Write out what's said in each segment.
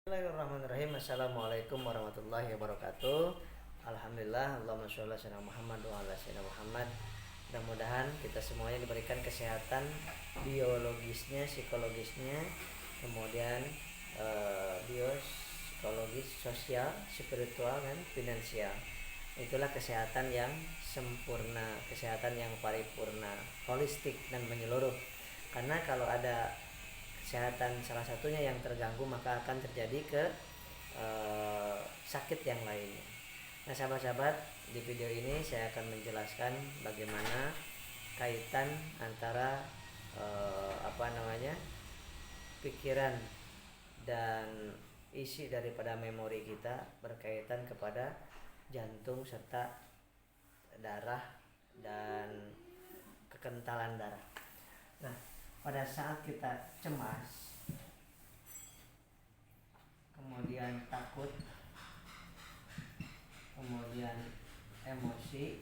Bismillahirrahmanirrahim. Assalamualaikum warahmatullahi wabarakatuh. Alhamdulillah, Allahumma sholli ala sayyidina Muhammad wa ala sayyidina Muhammad. Mudah-mudahan kita semuanya diberikan kesehatan biologisnya, psikologisnya, kemudian biopsikologis, sosial, spiritual, dan finansial. Itulah kesehatan yang sempurna, kesehatan yang paripurna, holistik dan menyeluruh. Karena kalau ada kesehatan salah satunya yang terganggu, maka akan terjadi sakit yang lainnya. Nah, sahabat-sahabat, di video ini saya akan menjelaskan bagaimana kaitan antara pikiran dan isi daripada memori kita berkaitan kepada jantung serta darah dan kekentalan darah. Nah, pada saat kita cemas, kemudian takut, kemudian emosi,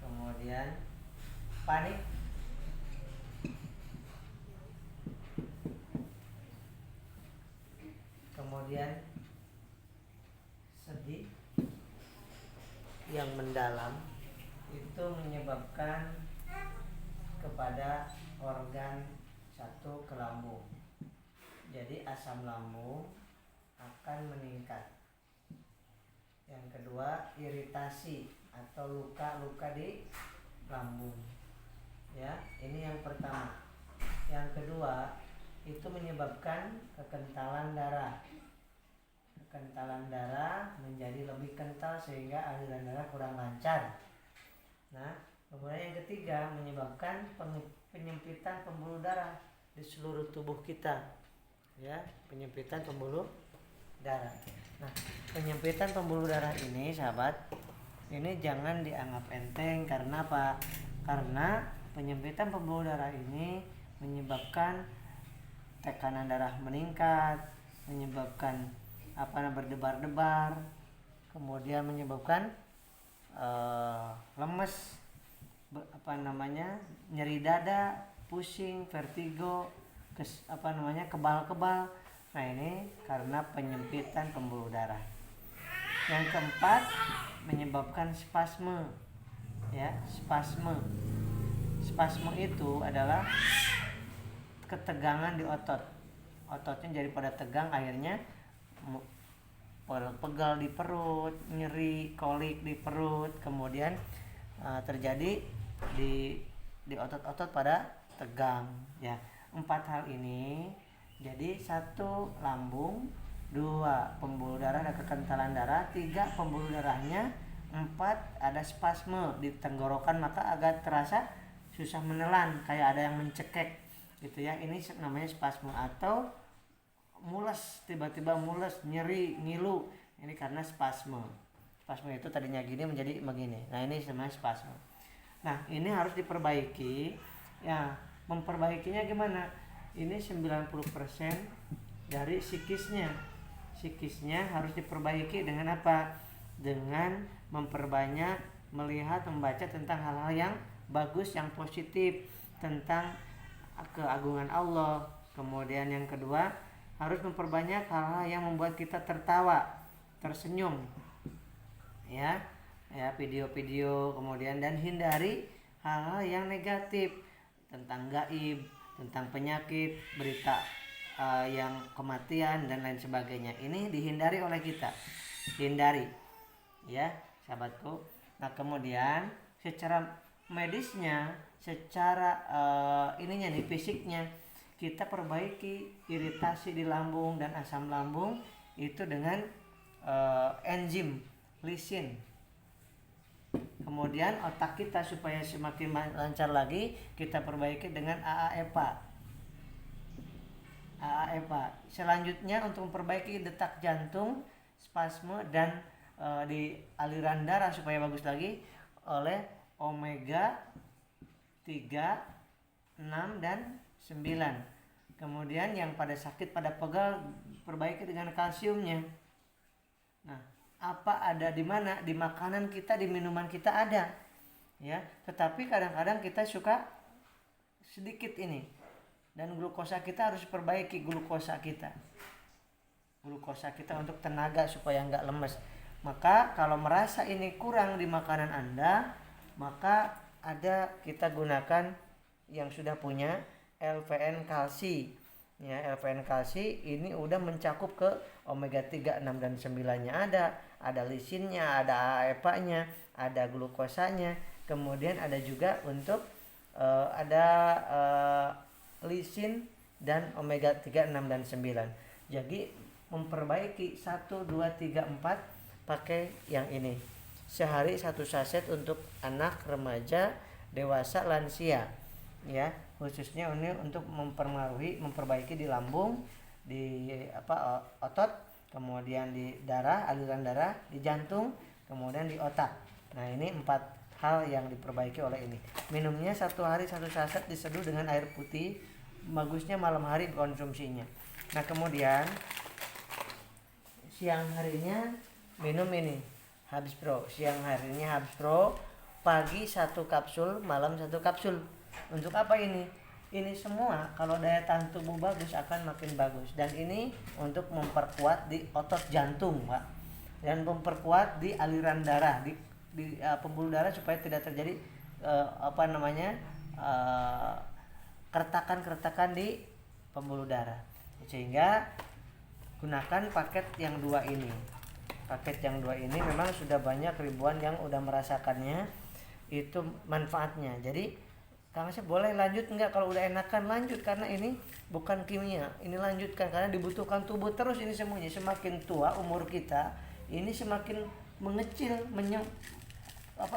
kemudian panik, kemudian sedih yang mendalam, itu menyebabkan kepada organ satu ke lambung. Jadi asam lambung akan meningkat. Yang kedua, iritasi atau luka-luka di lambung. Ya, ini yang pertama. Yang kedua, itu menyebabkan kekentalan darah. Kekentalan darah menjadi lebih kental sehingga aliran darah kurang lancar. Nah, kemudian yang ketiga, menyebabkan penyempitan pembuluh darah di seluruh tubuh kita. Ya, penyempitan pembuluh darah. Nah, penyempitan pembuluh darah ini, sahabat, ini jangan dianggap enteng. Karena apa? Karena penyempitan pembuluh darah ini menyebabkan tekanan darah meningkat, menyebabkan berdebar-debar, kemudian menyebabkan lemes, nyeri dada, pusing, vertigo, kebal-kebal. Nah, ini karena penyempitan pembuluh darah. Yang keempat, menyebabkan spasme. Ya, spasme. Spasme itu adalah ketegangan di otot. Ototnya jadi pada tegang, akhirnya pegal di perut, nyeri, kolik di perut, kemudian terjadi di otot-otot pada tegang. Ya, 4 hal ini. Jadi 1 lambung, 2 pembuluh darah dan kekentalan darah, 3 pembuluh darahnya, 4 ada spasme di tenggorokan, maka agak terasa susah menelan, kayak ada yang mencekek gitu ya. Ini namanya spasme atau mules, tiba-tiba mules, nyeri, ngilu. Ini karena spasme. Spasme itu tadinya gini menjadi begini. Nah, ini namanya spasme. Nah, ini harus diperbaiki. Ya, memperbaikinya gimana? Ini 90% dari psikisnya. Psikisnya harus diperbaiki dengan apa? Dengan memperbanyak melihat, membaca tentang hal-hal yang bagus, yang positif, tentang keagungan Allah. Kemudian yang kedua, harus memperbanyak hal-hal yang membuat kita tertawa, tersenyum. Ya, video-video, kemudian dan hindari hal-hal yang negatif tentang gaib, tentang penyakit, berita yang kematian dan lain sebagainya. Ini dihindari oleh kita. Hindari. Ya, sahabatku. Nah, kemudian secara medisnya, secara fisiknya, kita perbaiki iritasi di lambung dan asam lambung itu dengan enzim lisin. Kemudian otak kita supaya semakin lancar lagi, kita perbaiki dengan AA-EPA. Selanjutnya, untuk memperbaiki detak jantung, spasme, dan di aliran darah supaya bagus lagi, oleh omega 3, 6, dan 9. Kemudian yang pada sakit, pada pegal, perbaiki dengan kalsiumnya. Nah, apa ada di mana? Di makanan kita, di minuman kita ada. Ya, tetapi kadang-kadang kita suka sedikit ini. dan glukosa kita harus perbaiki glukosa kita untuk tenaga supaya nggak lemes. Maka kalau merasa ini kurang di makanan Anda, maka kita gunakan yang sudah punya LVN kalsi. Ya, LVN kalsi ini udah mencakup ke omega 3, 6 dan 9-nya ada lisinnya, ada AEPA-nya, ada glukosanya. Kemudian ada juga untuk lisin dan omega 3, 6 dan 9. Jadi memperbaiki 1, 2, 3, 4 pakai yang ini. Sehari 1 saset untuk anak, remaja, dewasa, lansia. Ya, khususnya ini untuk memperbaiki di lambung, di otot, kemudian di darah, aliran darah, di jantung, kemudian di otak. Nah, ini 4 hal yang diperbaiki oleh ini. Minumnya 1 hari 1 saset diseduh dengan air putih. Bagusnya malam hari konsumsinya. Nah, kemudian siang harinya minum ini Habis Pro. Siang harinya Habis Pro, pagi 1 kapsul, malam 1 kapsul. Untuk apa ini? Ini semua kalau daya tahan tubuh bagus akan makin bagus, dan ini untuk memperkuat di otot jantung, Pak, dan memperkuat di aliran darah, di pembuluh darah supaya tidak terjadi keretakan di pembuluh darah. Sehingga gunakan paket yang 2 ini. Paket yang 2 ini memang sudah banyak ribuan yang udah merasakannya itu manfaatnya. Jadi Kang Asep boleh lanjut enggak? Kalau udah enakan lanjut, karena ini bukan kimia. Ini lanjutkan karena dibutuhkan tubuh terus ini semuanya. Semakin tua umur kita, ini semakin mengecil,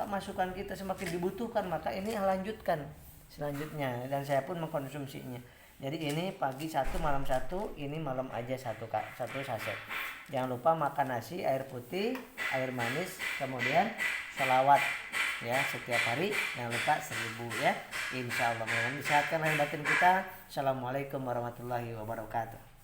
masukan kita semakin dibutuhkan, maka ini lanjutkan selanjutnya, dan saya pun mengkonsumsinya. Jadi ini pagi 1, malam 1, ini malam aja 1 saset. Jangan lupa makan nasi, air putih, air manis, kemudian sholawat ya setiap hari. Jangan lupa 1000 ya. Insyaallah mudah-mudahan disehatkan lahir batin kita. Assalamualaikum warahmatullahi wabarakatuh.